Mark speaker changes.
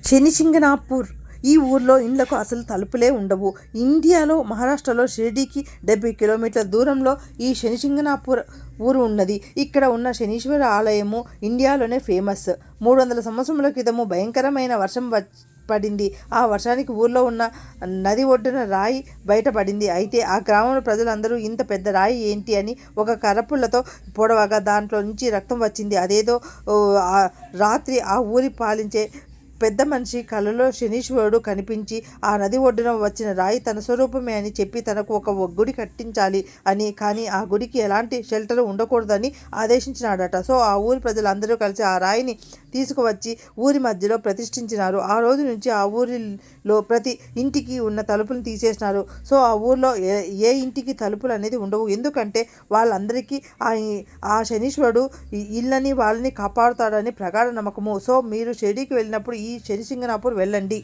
Speaker 1: శనిసింగనాపూర్. ఈ ఊర్లో ఇండ్లకు అసలు తలుపులే ఉండవు. ఇండియాలో మహారాష్ట్రలో షిరిడీకి 70 కిలోమీటర్ల దూరంలో ఈ శనిసింగనాపూర్ ఊరు ఉన్నది. ఇక్కడ ఉన్న శనీశ్వర ఆలయము ఇండియాలోనే ఫేమస్. 300 సంవత్సరముల క్రితము భయంకరమైన వర్షం పడింది. ఆ వర్షానికి ఊర్లో ఉన్న నది ఒడ్డున రాయి బయటపడింది. అయితే ఆ గ్రామంలో ప్రజలందరూ ఇంత పెద్ద రాయి ఏంటి అని ఒక కర్రపుల్లతో పొడవగా దాంట్లో నుంచి రక్తం వచ్చింది. అదేదో రాత్రి ఆ ఊరి పాలించే పెద్ద మనిషి కలలో శనీశ్వరుడు కనిపించి ఆ నది ఒడ్డున వచ్చిన రాయి తన స్వరూపమే అని చెప్పి తనకు ఒక గుడి కట్టించాలి అని, కానీ ఆ గుడికి ఎలాంటి షెల్టర్ ఉండకూడదని ఆదేశించినాడట. సో ఆ ఊరి ప్రజలందరూ కలిసి ఆ రాయిని తీసుకువచ్చి ఊరి మధ్యలో ప్రతిష్ఠించినారు. ఆ రోజు నుంచి ఆ ఊరిలో ప్రతి ఇంటికి ఉన్న తలుపులను తీసేసినారు. సో ఆ ఊర్లో ఏ ఇంటికి తలుపులు అనేది ఉండవు. ఎందుకంటే వాళ్ళందరికీ ఆ శనీశ్వరుడు ఇళ్ళని వాళ్ళని కాపాడుతాడని ప్రగాఢ నమ్మకము. సో మీరు షిరిడీకి వెళ్ళినప్పుడు ఈ శనిసింగనాపూర్ వెళ్ళండి.